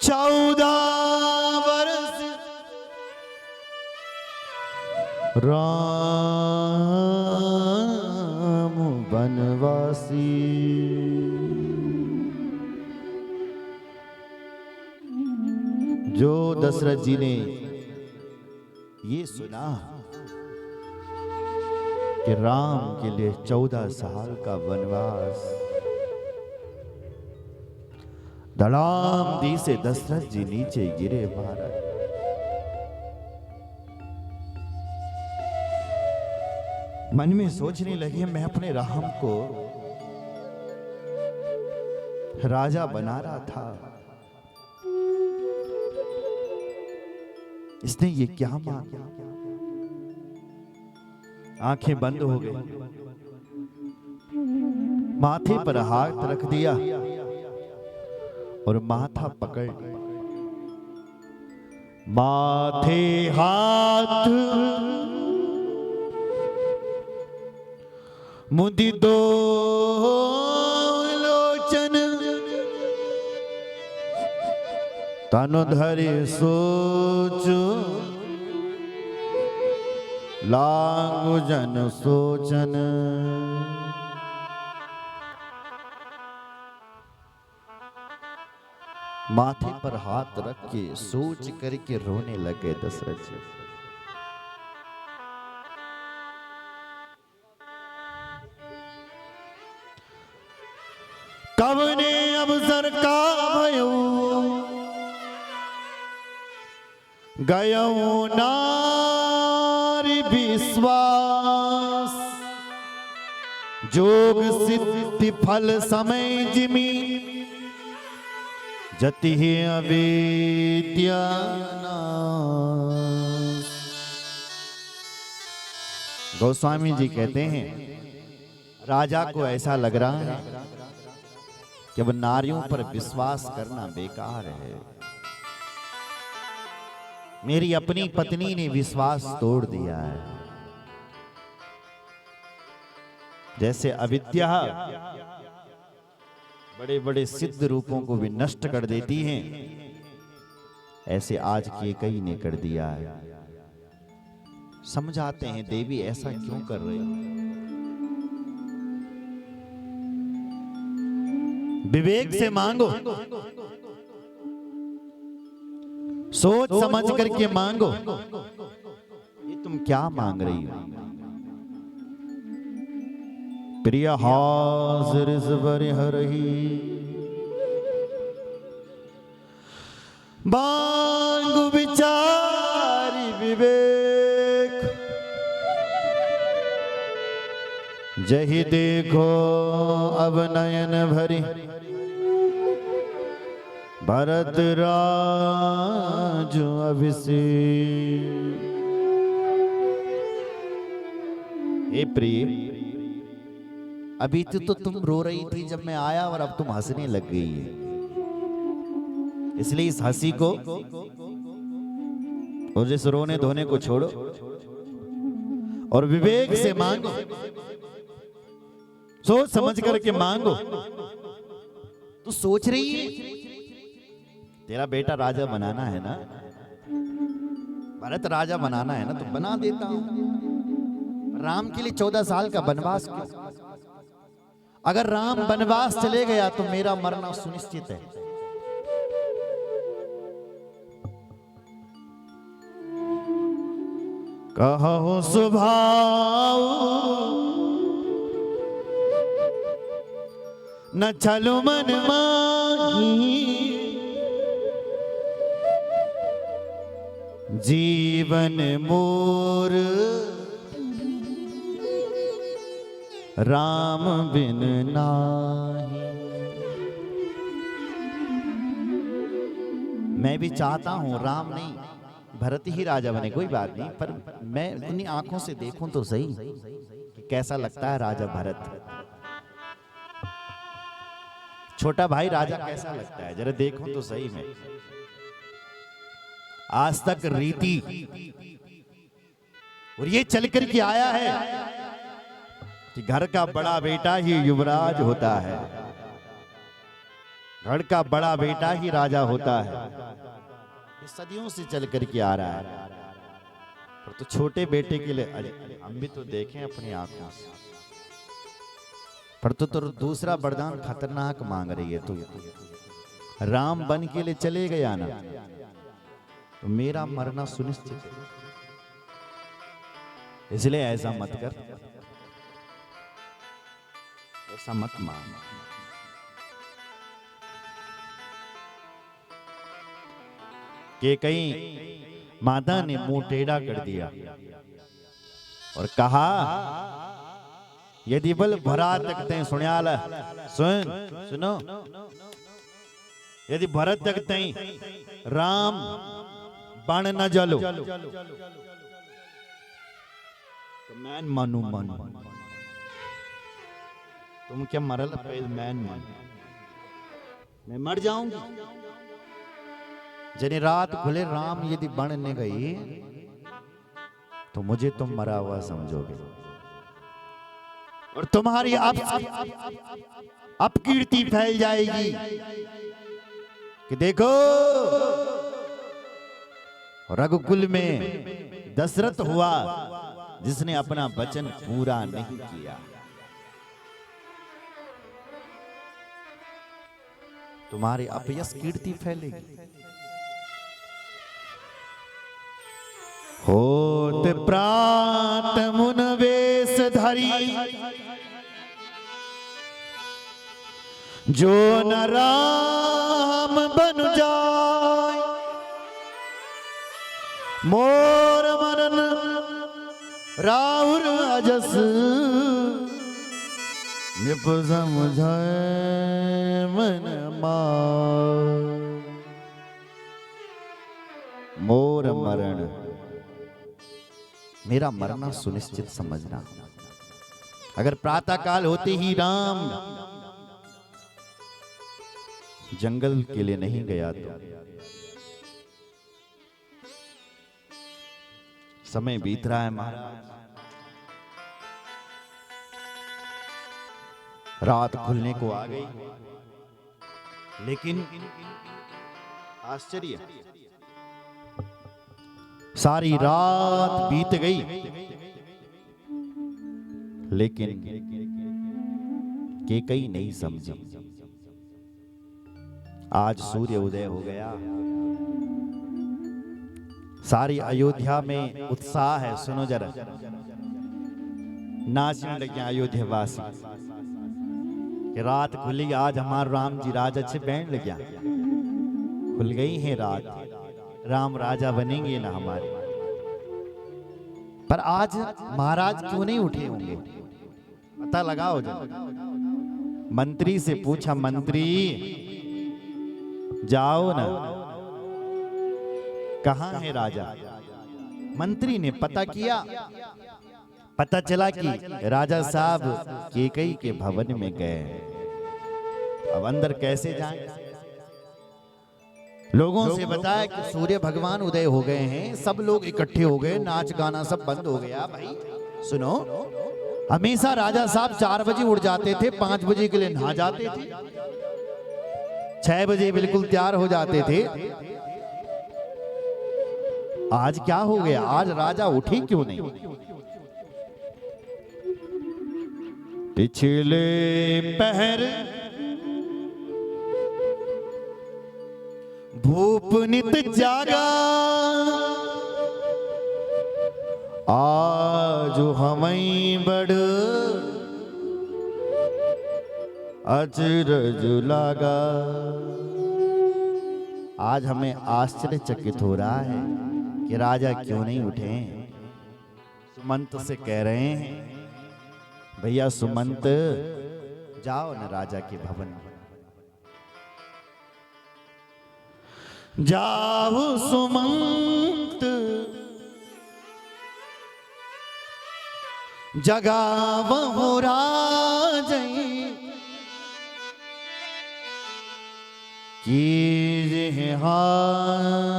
14 वर्ष राम वनवासी। जो दशरथ जी ने ये सुना कि राम के लिए 14 साल का वनवास, धड़ाम दी से दशरथ जी नीचे गिरे महाराज। मन में सोचने लगे, मैं अपने राम को राजा बना रहा था, इसने ये क्या मांगा। आंखें बंद हो गई, माथे पर हाथ रख दिया और माथा पकड़ लिया। माथे हाथ मुदी दो लोचन, तनु धरि सोचो लागु जन सोचन। माथे पर हाथ रख के सोच करके रोने लगे दशरथ जी। कवने अवसर का भयो गयो नारी विश्वास, जोग सिद्धि फल समय जिमी जति अविद्या नाश। गोस्वामी जी कहते हैं, राजा को ऐसा लग रहा है कि अब नारियों पर विश्वास करना बेकार है। मेरी अपनी पत्नी ने विश्वास तोड़ दिया है। जैसे अविद्या बड़े बड़े सिद्ध रूपों को भी नष्ट कर देती हैं, ऐसे आज के कई ने कर दिया है। समझाते हैं, देवी ऐसा क्यों कर रही है? विवेक से मांगो, सोच समझ करके मांगो। ये तुम क्या मांग रही हो? प्रिय हाजिर हरही मांग विचारी विवेक, जही देखो अब नयन भरी भरत राज अभिषेक। हे प्रिय, अभी तो तुम रो रही थी जब मैं आया और अब तुम हंसने लग गई है। इसलिए इस हंसी को और इस रोने धोने को छोड़ो और विवेक से मांगो, सोच समझ करके मांगो। तू सोच रही है तेरा बेटा राजा बनाना है ना, भरत राजा बनाना है ना, तो बना देता हूं। राम के लिए 14 साल का वनवास क्यों? अगर राम वनवास चले गया तो मेरा मरना सुनिश्चित है। कहो स्वभाव न छलो मन माही, जीवन मोर राम बिन नाही। मैं भी चाहता हूं राम नहीं भरत ही राजा बने, कोई बात नहीं, पर मैं अपनी आंखों से देखूं तो सही कि कैसा लगता है राजा भरत। छोटा भाई राजा कैसा लगता है, जरा देखो तो सही में। आज तक रीति और ये चल कर के आया है कि घर का बड़ा बेटा ही युवराज होता है, घर का बड़ा बेटा ही राजा होता है, ये सदियों से चल करके आ रहा है। पर तो छोटे बेटे के लिए, अरे हम भी तो देखें अपनी आंखों से, पर तो दूसरा वरदान खतरनाक मांग रही है तू। राम बन के लिए चले गया ना, तो मेरा मरना सुनिश्चित है, इसलिए ऐसा मत कर, ऐसा मत मांग। कि कहीं माता ने मुंह टेढ़ा कर दिया और कहा, यदि बल भरा तकते सुनियाल सुनो, यदि भरत तकते राम बण न जलो तो मैन मानू तुम क्या मरल मैन मैं मर जाऊंगी। जने रात खुले राम यदि बण न गई तो मुझे तुम मरा हुआ समझोगे और तुम्हारी अपकीर्ति फैल जाएगी कि देखो रघुकुल में दशरथ हुआ जिसने अपना वचन पूरा नहीं किया। तुम्हारी अपयश कीर्ति फैलेगी। होत प्रात मुन वेश धरी जो न राम बन जाए, मोर मरन राहुल अजस निप समझाए मन मार। मोर मरण, मेरा मरना सुनिश्चित समझना। अगर प्रातः काल होते ही राम जंगल के लिए नहीं गया तो समय बीत रहा है महाराज, रात खुलने को आ गई, लेकिन आश्चर्य, सारी रात बीत गई लेकिन कैकेयी नहीं समझी। आज सूर्य उदय हो गया, सारी अयोध्या में उत्साह है। सुनो जरा, नाचने लगे अयोध्या वासी कि रात खुली, आज हमारे राम जी राजा अच्छे बैंड लग गया, खुल गई है रात, राम राजा बनेंगे ना हमारे। पर आज महाराज क्यों नहीं उठे होंगे, पता लगाओ जरा। मंत्री से पूछा, मंत्री जाओ ना, कहां है राजा। मंत्री ने पता किया, पता चला कि राजा साहब कैकेयी के भवन में गए। अब अंदर कैसे जाएं? लोगों से बताया कि सूर्य भगवान उदय हो गए हैं, सब लोग इकट्ठे हो गए, नाच गाना सब बंद हो गया। भाई सुनो, हमेशा राजा साहब 4 बजे उठ जाते थे, 5 बजे के लिए नहा जाते थे, 6 बजे बिल्कुल तैयार हो जाते थे। आज क्या हो गया, आज राजा उठे क्यों नहीं? पिछले पहर भूप नित जागा, आज हमें बड़ अचरज लागा। आज हमें आश्चर्यचकित हो रहा है कि राजा क्यों नहीं उठे। सुमंत से कह रहे हैं, भैया सुमंत जाओ न राजा के भवन में, जाओ सुमंत जगावहु राजई, कीजे हाथ